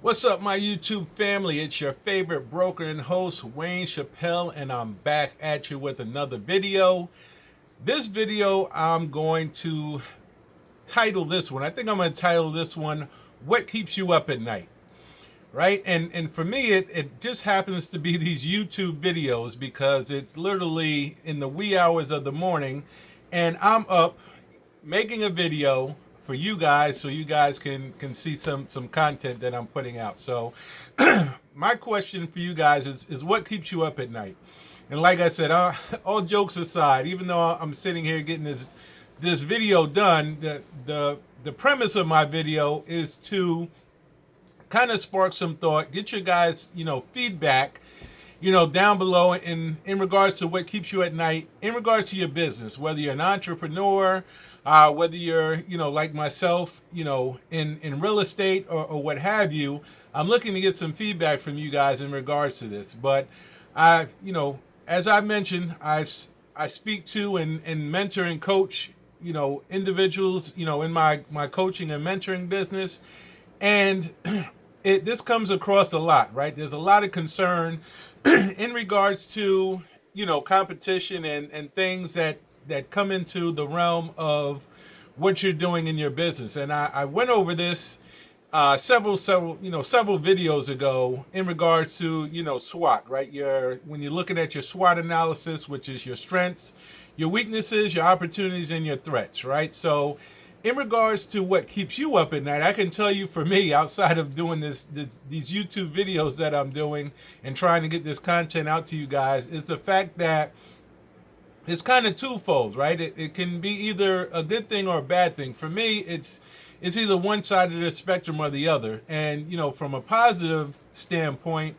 What's up, my YouTube family? It's your favorite broker and host, Wayne Chappelle, and I'm back at you with another video. This video, I'm going to title this one. I think I'm going to title this one, What Keeps You Up at Night? Right? And for me, it just happens to be these YouTube videos because it's literally in the wee hours of the morning, and I'm up making a video for you guys so you guys can see some content that I'm putting out. So my question for you guys is what keeps you up at night? And like I said, all jokes aside, even though I'm sitting here getting this video done, the premise of my video is to kind of spark some thought, get your guys, feedback, down below in regards to what keeps you at night, in regards to your business, whether you're an entrepreneur, whether you're, like myself, in real estate or what have you. I'm looking to get some feedback from you guys in regards to this. But as I mentioned, I speak to and mentor and coach, individuals, in my coaching and mentoring business. And this comes across a lot, right? There's a lot of concern in regards to, competition and things that come into the realm of what you're doing in your business. And I went over this several videos ago in regards to, SWOT, right? When you're looking at your SWOT analysis, which is your strengths, your weaknesses, your opportunities, and your threats, right? So in regards to what keeps you up at night, I can tell you for me, outside of doing these YouTube videos that I'm doing and trying to get this content out to you guys, is the fact that it's kind of twofold, right? It can be either a good thing or a bad thing. For me, it's either one side of the spectrum or the other. And, from a positive standpoint,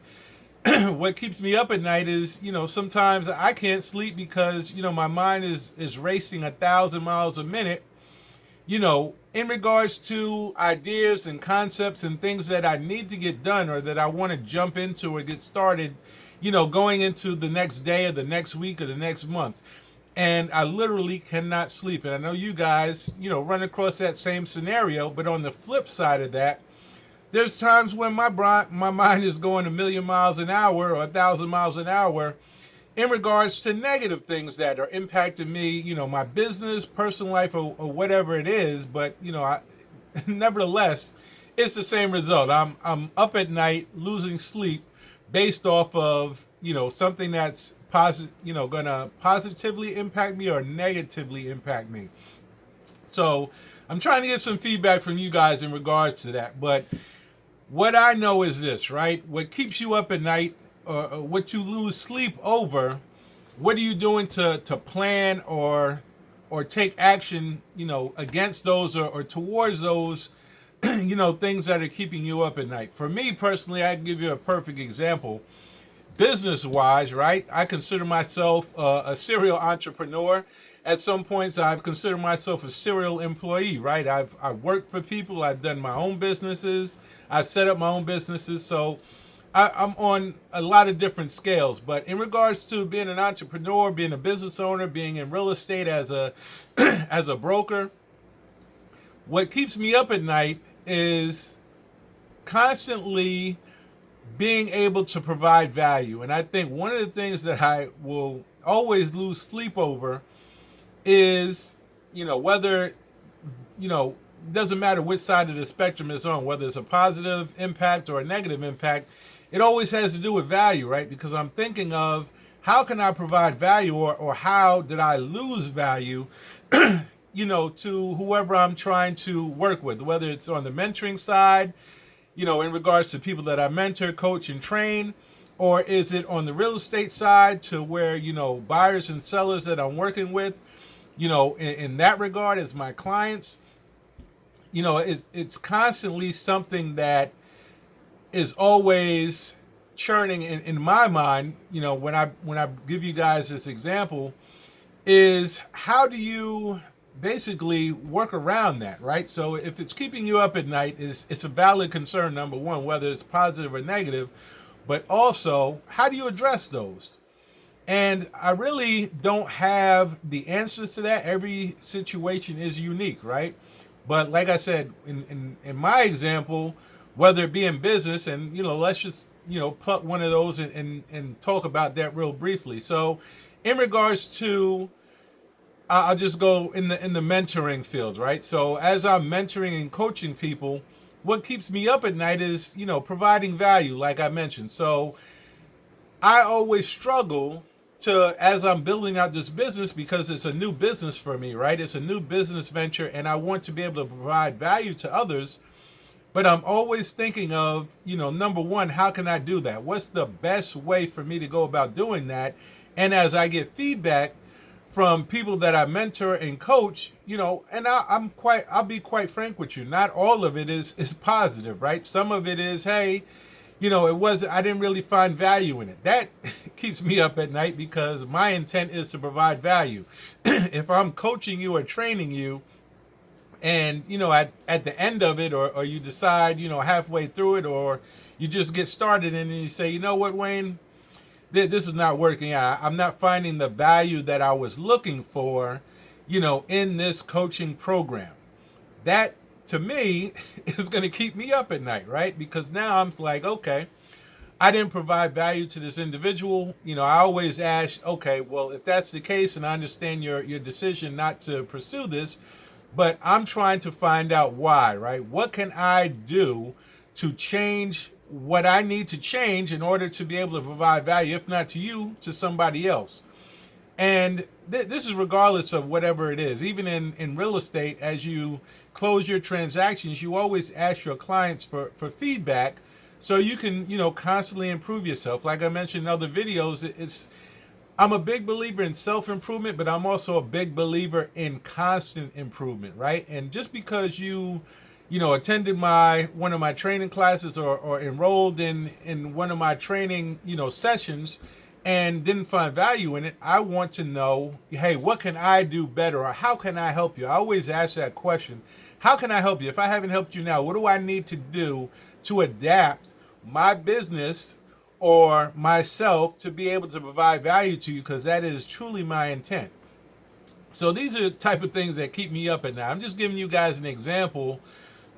what keeps me up at night is, sometimes I can't sleep because, my mind is racing 1,000 miles a minute, in regards to ideas and concepts and things that I need to get done or that I want to jump into or get started, going into the next day or the next week or the next month. And I literally cannot sleep. And I know you guys, run across that same scenario. But on the flip side of that, there's times when my mind is going a million miles an hour or 1,000 miles an hour in regards to negative things that are impacting me, my business, personal life, or whatever it is. But, nevertheless, it's the same result. I'm up at night losing sleep based off of, something that's going to positively impact me or negatively impact me. So I'm trying to get some feedback from you guys in regards to that. But what I know is this, right? What keeps you up at night, what you lose sleep over, what are you doing to plan or take action, against those or towards those, things that are keeping you up at night? For me personally, I can give you a perfect example. Business wise, right? I consider myself a serial entrepreneur. At some points, I've considered myself a serial employee, right? I've worked for people. I've done my own businesses. I've set up my own businesses. So I'm on a lot of different scales. But in regards to being an entrepreneur, being a business owner, being in real estate as a as a broker, what keeps me up at night is constantly being able to provide value. And I think one of the things that I will always lose sleep over is, whether, doesn't matter which side of the spectrum it's on, whether it's a positive impact or a negative impact, it always has to do with value, right? Because I'm thinking of how can I provide value or how did I lose value, to whoever I'm trying to work with, whether it's on the mentoring side, in regards to people that I mentor, coach, and train, or is it on the real estate side to where, buyers and sellers that I'm working with, in that regard as my clients, it's constantly something that is always churning in my mind, when I give you guys this example, is how do you basically work around that, right? So if it's keeping you up at night, it's a valid concern, number one, whether it's positive or negative, but also how do you address those? And I really don't have the answers to that. Every situation is unique, right? But like I said, in my example, whether it be in business. And, let's just, pluck one of those and talk about that real briefly. So in regards to, I'll just go in the mentoring field, right? So as I'm mentoring and coaching people, what keeps me up at night is, providing value, like I mentioned. So I always struggle to, as I'm building out this business, because it's a new business for me, right? It's a new business venture, and I want to be able to provide value to others. But I'm always thinking of, number one, how can I do that? What's the best way for me to go about doing that? And as I get feedback from people that I mentor and coach, and I'll be quite frank with you. Not all of it is positive, right? Some of it is, hey, I didn't really find value in it. That keeps me up at night, because my intent is to provide value. If I'm coaching you or training you, and, at the end of it, or you decide, halfway through it, or you just get started and then you say, you know what, Wayne, this is not working out. I'm not finding the value that I was looking for, in this coaching program. That, to me, is going to keep me up at night, right? Because now I'm like, okay, I didn't provide value to this individual. I always ask, okay, well, if that's the case, and I understand your decision not to pursue this, but I'm trying to find out why, right? What can I do to change what I need to change in order to be able to provide value, if not to you, to somebody else? And this is regardless of whatever it is. Even in real estate, as you close your transactions, you always ask your clients for feedback, so you can, constantly improve yourself. Like I mentioned in other videos, I'm a big believer in self-improvement, but I'm also a big believer in constant improvement, right? And just because you attended one of my training classes, or enrolled in one of my training, sessions, and didn't find value in it, I want to know, hey, what can I do better, or how can I help you? I always ask that question. How can I help you? If I haven't helped you now, what do I need to do to adapt my business or myself to be able to provide value to you? Because that is truly my intent. So these are the type of things that keep me up at night. I'm just giving you guys an example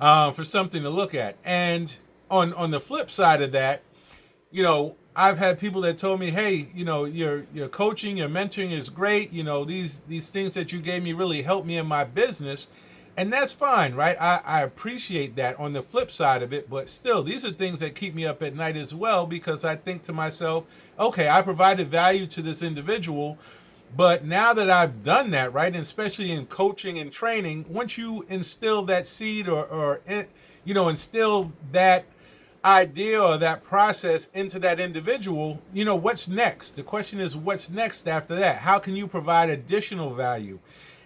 for something to look at. And on the flip side of that, I've had people that told me, hey, your coaching, your mentoring is great. These things that you gave me really helped me in my business. And that's fine, right? I appreciate that on the flip side of it. But still, these are things that keep me up at night as well, because I think to myself, okay, I provided value to this individual. But now that I've done that, right, and especially in coaching and training, once you instill that seed, or instill that idea or that process into that individual, what's next? The question is, what's next after that? How can you provide additional value?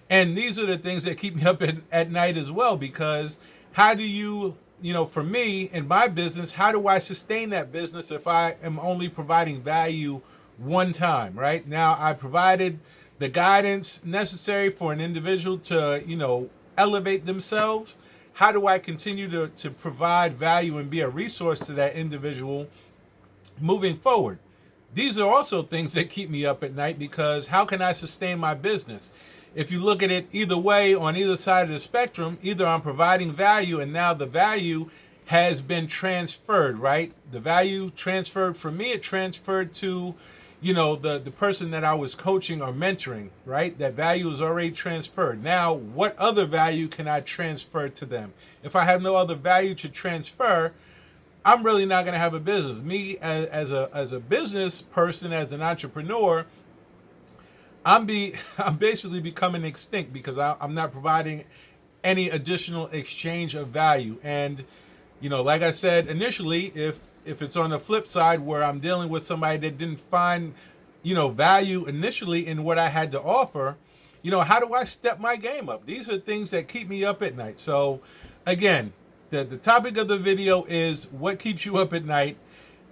And these are the things that keep me up at night as well, because how do you, for me in my business, how do I sustain that business if I am only providing value one time, right? Now, I provided the guidance necessary for an individual to, elevate themselves. How do I continue to provide value and be a resource to that individual moving forward? These are also things that keep me up at night, because how can I sustain my business? If you look at it either way, on either side of the spectrum, either I'm providing value and now the value has been transferred, right? The value transferred from me, it transferred to, the person that I was coaching or mentoring, right? That value is already transferred. Now, what other value can I transfer to them? If I have no other value to transfer, I'm really not going to have a business. Me as a business person, as an entrepreneur, I'm basically becoming extinct, because I'm not providing any additional exchange of value. And like I said initially, if it's on the flip side where I'm dealing with somebody that didn't find value initially in what I had to offer, how do I step my game up? These are things that keep me up at night. So again, the topic of the video is what keeps you up at night.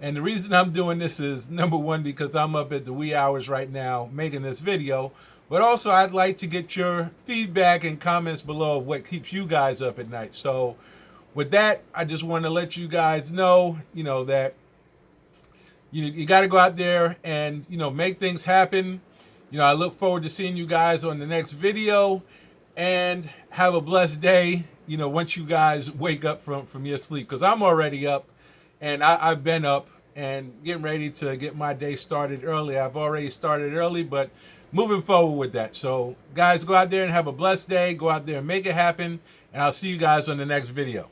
And the reason I'm doing this is, number one, because I'm up at the wee hours right now making this video. But also, I'd like to get your feedback and comments below of what keeps you guys up at night. So with that, I just want to let you guys know, that you got to go out there and, make things happen. I look forward to seeing you guys on the next video, and have a blessed day. once you guys wake up from your sleep, because I'm already up, and I've been up and getting ready to get my day started early. I've already started early, but moving forward with that. So guys, go out there and have a blessed day. Go out there and make it happen, and I'll see you guys on the next video.